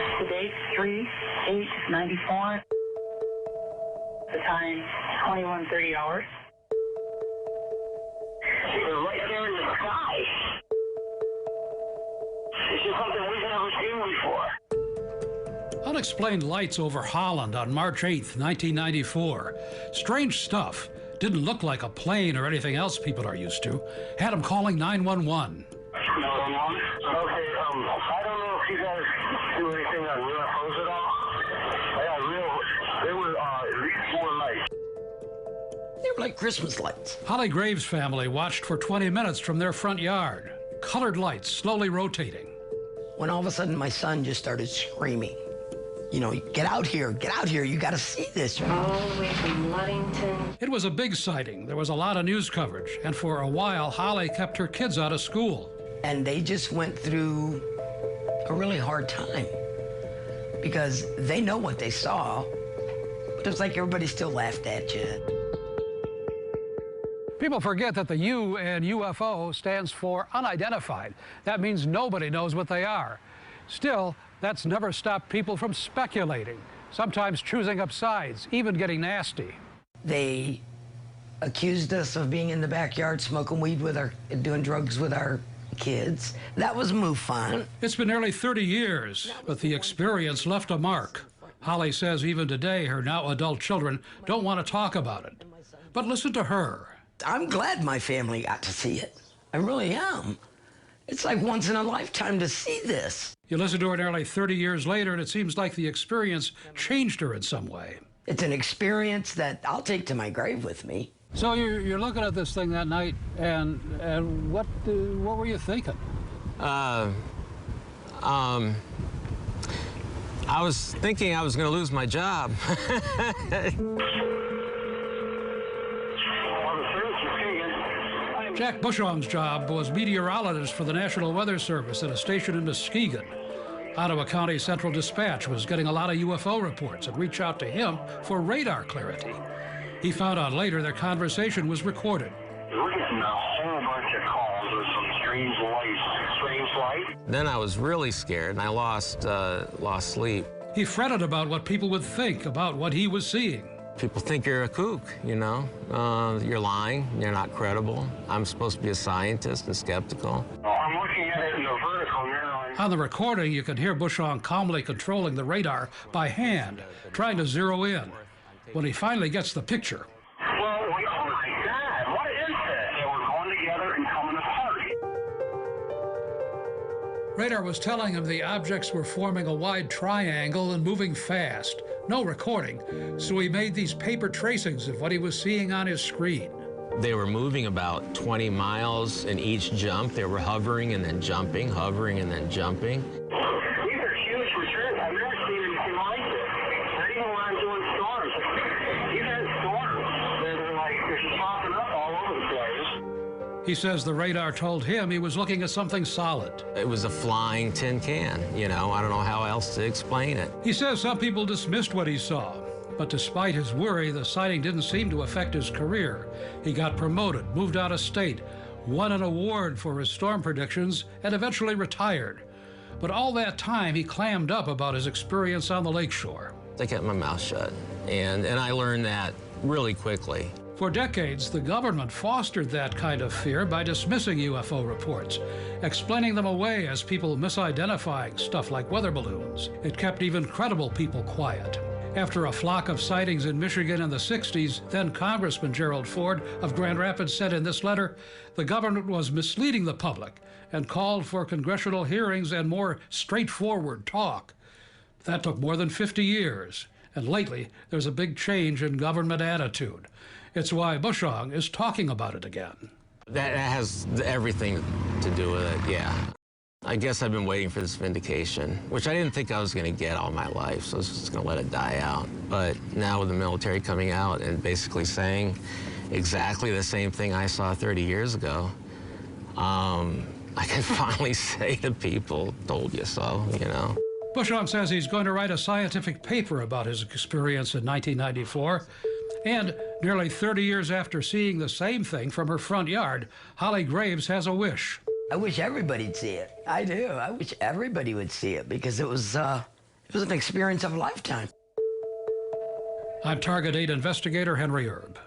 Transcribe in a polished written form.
The date 3/8/94. The time 21:30 hours. They're right there in the sky. It's just something we've never seen before. Unexplained lights over Holland on March 8th, 1994. Strange stuff. Didn't look like a plane or anything else people are used to. Had them calling 911. 911? Okay, I don't know if you guys do anything on UFOs at all. They were at least 4 lights. They were like Christmas lights. Holly Graves' family watched for 20 minutes from their front yard. Colored lights slowly rotating. When all of a sudden my son just started screaming, you know, get out here, you gotta see this. All the way from Ludington. It was a big sighting. There was a lot of news coverage, and for a while, Holly kept her kids out of school. And they just went through a really hard time because they know what they saw, but it's like everybody still laughed at you. People forget that the U in UFO stands for unidentified. That means nobody knows what they are. Still, that's never stopped people from speculating, sometimes choosing up sides, even getting nasty. They accused us of being in the backyard smoking weed with doing drugs with our kids. That was MUFON. It's been nearly 30 years, but the experience left a mark. Holly says even today her now adult children don't want to talk about it. But listen to her. I'm glad my family got to see it. I really am. It's like once in a lifetime to see this. You listen to her nearly 30 years later, and it seems like the experience changed her in some way. It's an experience that I'll take to my grave with me. So you're looking at this thing that night, and what were you thinking? I was thinking I was going to lose my job. Jack Bushong's job was meteorologist for the National Weather Service at a station in Muskegon. Ottawa County Central Dispatch was getting a lot of UFO reports and reached out to him for radar clarity. He found out later their conversation was recorded. We're getting a whole bunch of calls with some strange lights. Then I was really scared, and I lost sleep. He fretted about what people would think about what he was seeing. People think you're a kook, you know? You're lying, you're not credible. I'm supposed to be a scientist and skeptical. I'm looking at it in the vertical now. On the recording, you can hear Bushong calmly controlling the radar by hand, trying to zero in. When he finally gets the picture. Well, oh my God, what is this? They were going together and coming apart. Radar was telling him the objects were forming a wide triangle and moving fast. No recording, so he made these paper tracings of what he was seeing on his screen. They were moving about 20 miles in each jump. They were hovering and then jumping, hovering and then jumping. These are huge returns. I've never seen anything like this. Not even when I'm doing storms. These are storms. They're just popping up all over the place. He says the radar told him he was looking at something solid. It was a flying tin can, you know? I don't know how else to explain it. He says some people dismissed what he saw, but despite his worry, the sighting didn't seem to affect his career. He got promoted, moved out of state, won an award for his storm predictions, and eventually retired. But all that time, he clammed up about his experience on the lakeshore. I kept my mouth shut, and I learned that really quickly. For decades, the government fostered that kind of fear by dismissing UFO reports, explaining them away as people misidentifying stuff like weather balloons. It kept even credible people quiet. After a flock of sightings in Michigan in the 60s, then Congressman Gerald Ford of Grand Rapids said in this letter, the government was misleading the public and called for congressional hearings and more straightforward talk. That took more than 50 years, and lately there's a big change in government attitude. It's why Bushong is talking about it again. That has everything to do with it, yeah. I guess I've been waiting for this vindication, which I didn't think I was going to get all my life, so I was just going to let it die out. But now with the military coming out and basically saying exactly the same thing I saw 30 years ago, I can finally say to people, told you so, you know. Bushong says he's going to write a scientific paper about his experience in 1994. And nearly 30 years after seeing the same thing from her front yard, Holly Graves has a wish. I wish everybody'd see it. I do. I wish everybody would see it because it was was an experience of a lifetime. I'm Target 8 investigator Henry Erb.